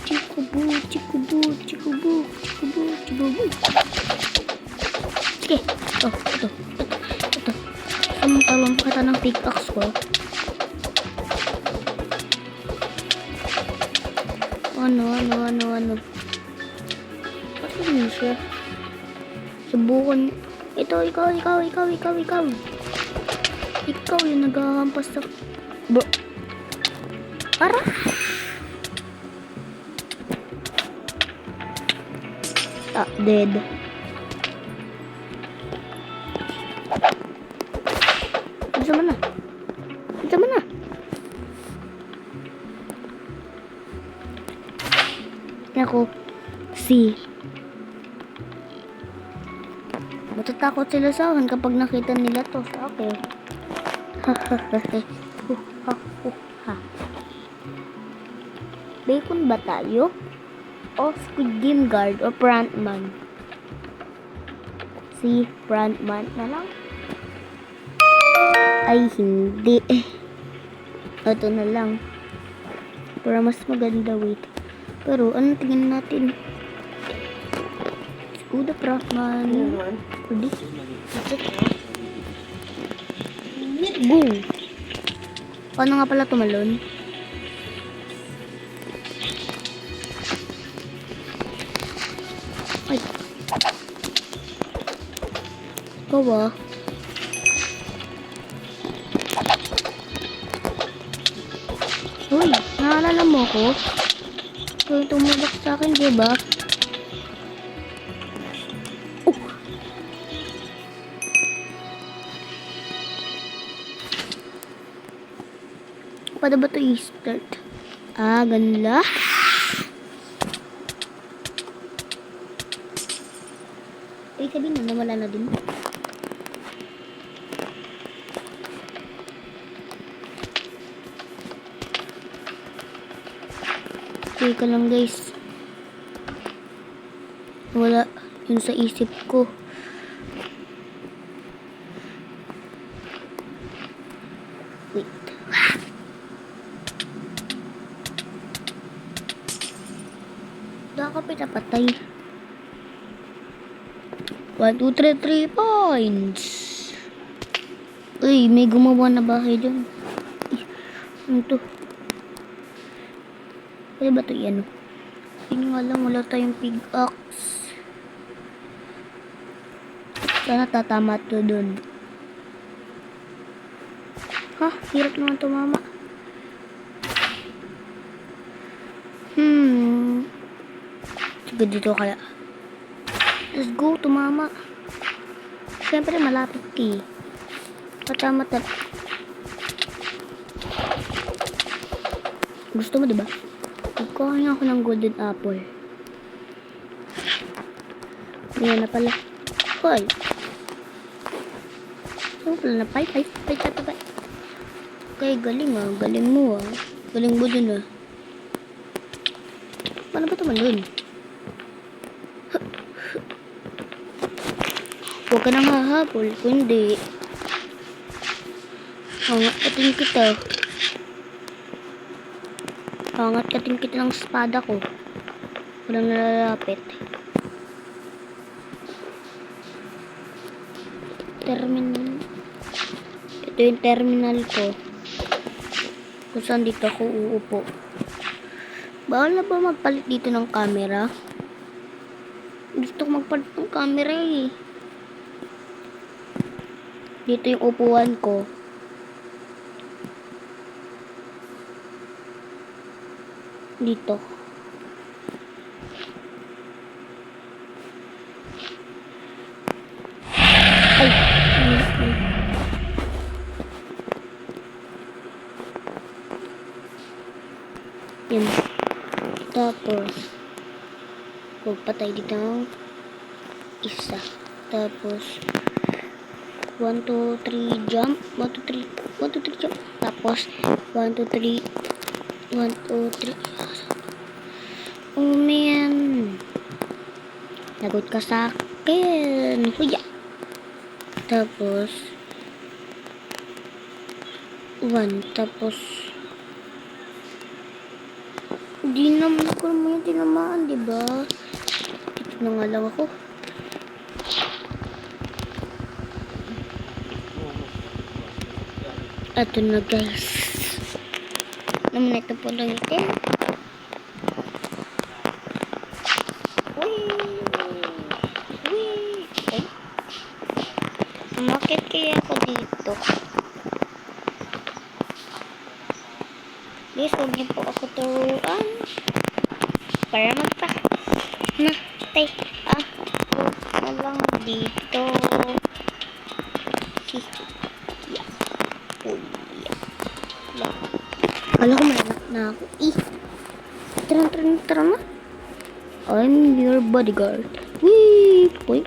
Chikubu, chikubu, chikubu, chikubu, chikubu. Sige. Ito. Talong kita ng pickaxe ko. Ano? Ba't yun siya? Subukan. Ito, ikaw. Ikaw yung naghahampas sa... Bro. Para! Dead. Sama na. Ako. Si. Matatakot sila sa akin kapag nakita nila to sa akin. Bacon ba tayo? O Squid Game Guard o Frontman? Si Frontman na lang? Ay, hindi. Ito na lang. Para mas maganda, wait. Pero, anong tingin natin? The Frontman. Ready? Boom! Paano nga pala tumalon? Ay. Ikaw ah. Uy, naalala mo ko? Ikaw yung tumulak sa akin, diba? Paano ba ito i-start? Ganun lang. Sabihin na, nawala na din. Teka lang guys. Wala yun sa isip ko. Wait. Baka pinapatay. 1, 2, 3 points. Uy, may gumawa na bahay dyan. Ano to? Pwede ba ito yan? Hindi nga lang, wala tayong pickaxe. Sana tatama ito dun. Ha? Hirap naman tumama. Sige dito kaya. Let's go, tumama. Siyempre, malapit ki. Patama tal. Gusto mo, diba? Magkuha ako ng golden apple. Ayan na pala. Hoy! Ano pala na? Pay. Okay, galing ah. Galing mo ah. Galing mo dun ah. Paano ba tumalun? Huwag ka nang hahabol, kundi angat-kating kita. Angat-kating kita ng espada ko. Walang nalalapit. Terminal. Ito yung terminal ko. Kung saan dito ako uupo. Bawal na ba magpalit dito ng camera? Gusto ko magpalit ng camera eh. Dito yung upuan ko. Dito. Ay. Yan. Tapos, magpatay dito ng isa. Tapos, 1, 2, 3, jump. 1, 2, 3, jump. Tapos, 1, 2, 3. 1, 2, 3. Oh, man. Lagot ka sa akin. Huya. Tapos, 1. Tapos, Di naman ko naman yung tinamaan, di ba? Dito na nga lang ako. Ito na guys. Naman ito po lang itin. Ay. Umakit kaya ako dito. Please, huwag niyo po ako turuan. Para natay ako na lang dito. Yeah. Kala ko malanak na ako. Tara na. I'm your bodyguard. Wee, boy.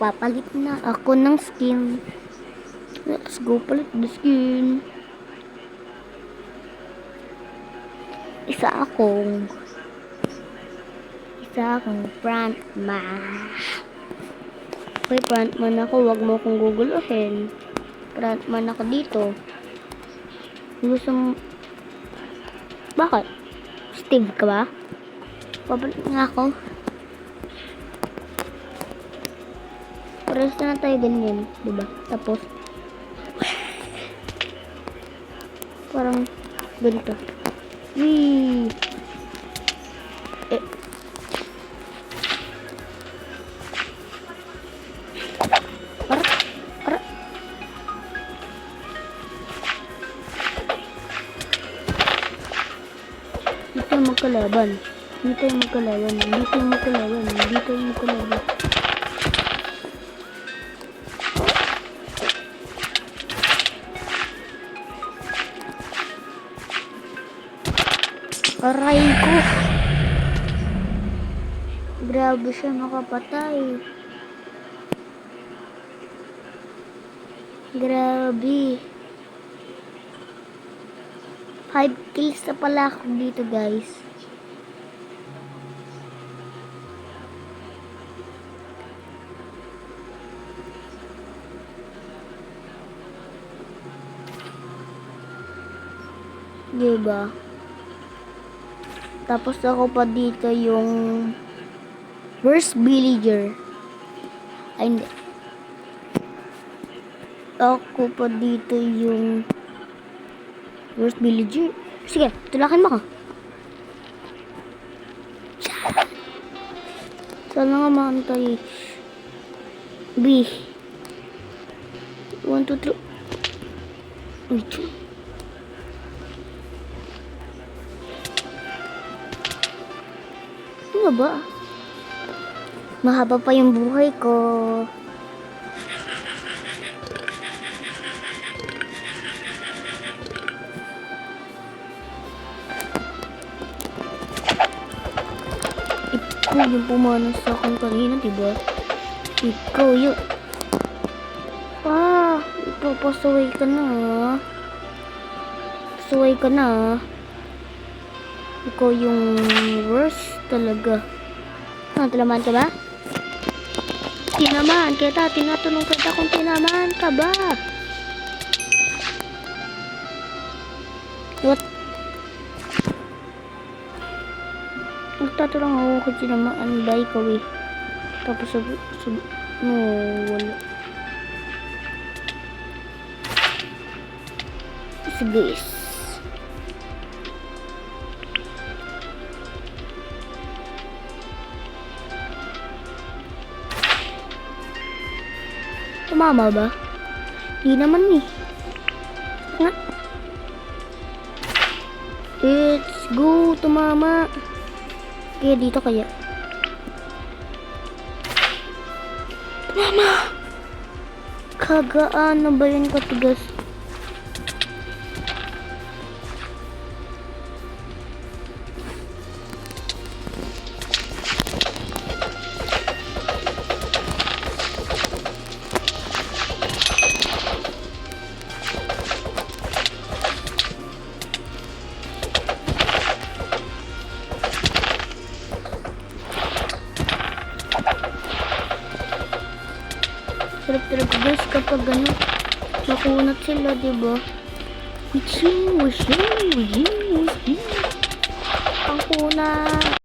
Papalit na ako ng skin. Let's go palit the skin. Isa akong frontman. Okay, frontman ako. Wag mo akong guguluhin. Frontman ako dito. Gusto mo... Bakit? Steve ka ba? Papalit nga ako. Parehas na tayo ganyan, diba? Tapos, parang ganito. Wee! Para. Hindi tayo magkalaban. Aray ko! Grabe siya makapatay. Grabe. 5 kills na pala ako dito, guys. Diba? Tapos ako pa dito yung worst villager. Ay, hindi. Ako pa dito yung worst villager. Sige, tulakan mo ko. Sana nga maantay. B. 1, 2, 3. Wait. Ano ba? Mahaba pa yung buhay ko. Ikaw yung pumanas sa akin kanina, diba? Ikaw yun. Pasaway ka na. Pasaway ka na. Ikaw yung worst talaga. Tinamaan ka ba? Tinamaan kita. Tinatanong kita kung tinamaan ka ba? What? Nagtatanong ako kung tinamaan ba ikaw eh. Tapos no, wala. Sige. Tumama ba? Di naman eh. Nga. Let's go, tumama. Kaya dito kaya. Tumama! Kagaan na ba yun katigas? Sarap talaga guys kapag ano, nakunat sila, diba? Wiching, wishing, wishing.